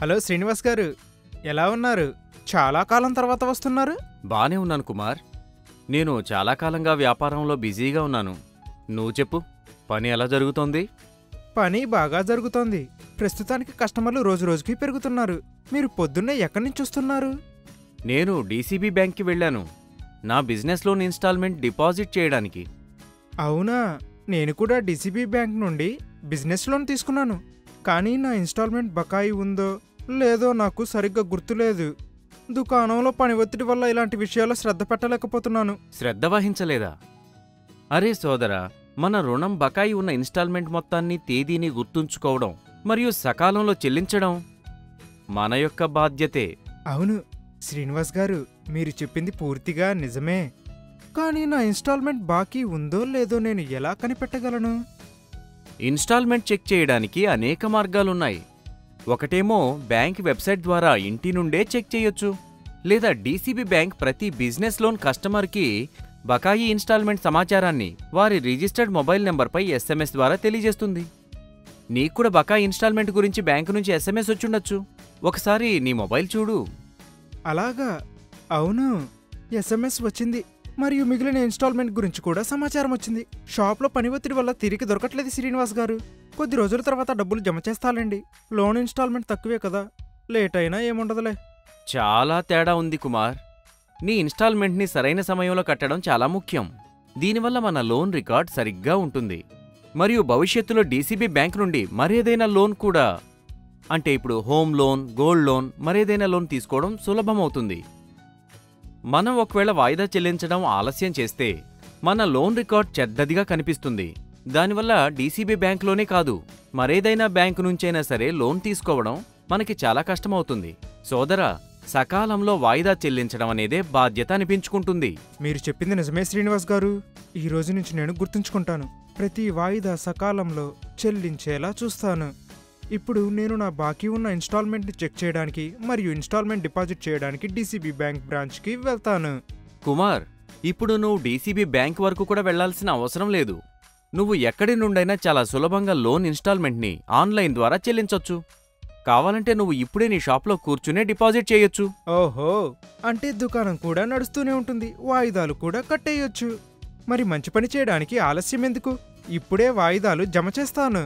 Hello Srinivas గారు, ఎలా ఉన్నారు? చాలా కాలం తర్వాత వస్తున్నారు. బానే ఉన్నాను కుమార్. నేను చాలా కాలంగా వ్యాపారంలో బిజీగా ఉన్నాను. నువ్వు చెప్పు, పని ఎలా జరుగుతోంది? పని బాగా జరుగుతోంది. ప్రస్తుతానికి కస్టమర్లు రోజురోజుకి పెరుగుతున్నారు. మీరు పొద్దున్నే ఎక్కడి నుంచి వస్తున్నారు? నేను డీసీబీ బ్యాంక్కి వెళ్ళాను, నా బిజినెస్ లోన్ ఇన్స్టాల్మెంట్ డిపాజిట్ చేయడానికి. అవునా, నేను కూడా డీసీబీ బ్యాంక్ నుండి బిజినెస్ లోన్ తీసుకున్నాను. కానీ నా ఇన్స్టాల్మెంట్ బకాయి ఉందో లేదో నాకు సరిగ్గా గుర్తులేదు. దుకాణంలో పని ఒత్తిడి వల్ల ఇలాంటి విషయాల్లో శ్రద్ధ పెట్టలేకపోతున్నాను. శ్రద్ధ వహించలేదా? అరే సోదరా, మన రుణం బకాయి ఉన్న ఇన్స్టాల్మెంట్ మొత్తాన్ని తేదీని గుర్తుంచుకోవడం మరియు సకాలంలో చెల్లించడం మన యొక్క బాధ్యతే. అవును శ్రీనివాస్ గారు, మీరు చెప్పింది పూర్తిగా నిజమే. కానీ నా ఇన్స్టాల్మెంట్ బాకీ ఉందో లేదో నేను ఎలా కనిపెట్టగలను? ఇన్స్టాల్మెంట్ చెక్ చేయడానికి అనేక మార్గాలున్నాయి. ఒకటేమో బ్యాంక్ వెబ్సైట్ ద్వారా ఇంటి నుండే చెక్ చేయొచ్చు, లేదా డీసీబీ బ్యాంక్ ప్రతి బిజినెస్ లోన్ కస్టమర్కి బకాయి ఇన్స్టాల్మెంట్ సమాచారాన్ని వారి రిజిస్టర్డ్ మొబైల్ నెంబర్పై ఎస్ఎంఎస్ ద్వారా తెలియజేస్తుంది. నీకు కూడా బకాయి ఇన్స్టాల్మెంట్ గురించి బ్యాంకు నుంచి ఎస్ఎంఎస్ వచ్చుండొచ్చు. ఒకసారి నీ మొబైల్ చూడు. అలాగా? అవును, ఎస్ఎంఎస్ వచ్చింది. మరియు మిగిలిన ఇన్స్టాల్మెంట్ గురించి కూడా సమాచారం వచ్చింది. షాప్లో పని ఒత్తిడి వల్ల తిరిగి దొరకట్లేదు శ్రీనివాస్ గారు. కొద్ది రోజుల తర్వాత డబ్బులు జమ చేస్తాలండి. లోన్ ఇన్స్టాల్మెంట్ తక్కువే కదా, లేట్ అయినా ఏముండదులే. చాలా తేడా ఉంది కుమార్. నీ ఇన్స్టాల్మెంట్ని సరైన సమయంలో కట్టడం చాలా ముఖ్యం. దీనివల్ల మన లోన్ రికార్డ్ సరిగ్గా ఉంటుంది. మరియు భవిష్యత్తులో డీసీబీ బ్యాంక్ నుండి మరేదైనా లోన్ కూడా, అంటే ఇప్పుడు హోమ్ లోన్, గోల్డ్ లోన్, మరేదైనా లోన్ తీసుకోవడం సులభమవుతుంది. మనం ఒకవేళ వాయిదా చెల్లించడం ఆలస్యం చేస్తే మన లోన్ రికార్డ్ చెడ్డదిగా కనిపిస్తుంది. దానివల్ల డీసీబీ బ్యాంక్లోనే కాదు, మరేదైనా బ్యాంకు నుంచైనా సరే లోన్ తీసుకోవడం మనకి చాలా కష్టమవుతుంది. సోదరా, సకాలంలో వాయిదా చెల్లించడం అనేదే బాధ్యత అనిపించుకుంటుంది. మీరు చెప్పింది నిజమే శ్రీనివాస్ గారు. ఈ రోజు నుంచి నేను గుర్తుంచుకుంటాను. ప్రతి వాయిదా సకాలంలో చెల్లించేలా చూస్తాను. ఇప్పుడు నేను నా బాకీ ఉన్న ఇన్స్టాల్మెంట్ని చెక్ చేయడానికి మరియు ఇన్స్టాల్మెంట్ డిపాజిట్ చేయడానికి డీసీబీ బ్యాంక్ బ్రాంచ్కి వెళ్తాను. కుమార్, ఇప్పుడు నువ్వు డీసీబీ బ్యాంక్ వరకు కూడా వెళ్లాల్సిన అవసరం లేదు. నువ్వు ఎక్కడి నుండైనా చాలా సులభంగా లోన్ ఇన్స్టాల్మెంట్ని ఆన్లైన్ ద్వారా చెల్లించొచ్చు. కావాలంటే నువ్వు ఇప్పుడే నీ షాప్లో కూర్చునే డిపాజిట్ చేయొచ్చు. ఓహో, అంటే దుకాణం కూడా నడుస్తూనే ఉంటుంది, వాయిదాలు కూడా కట్టేయొచ్చు. మరి మంచి పని చేయడానికి ఆలస్యం ఎందుకు? ఇప్పుడే వాయిదాలు జమ చేస్తాను.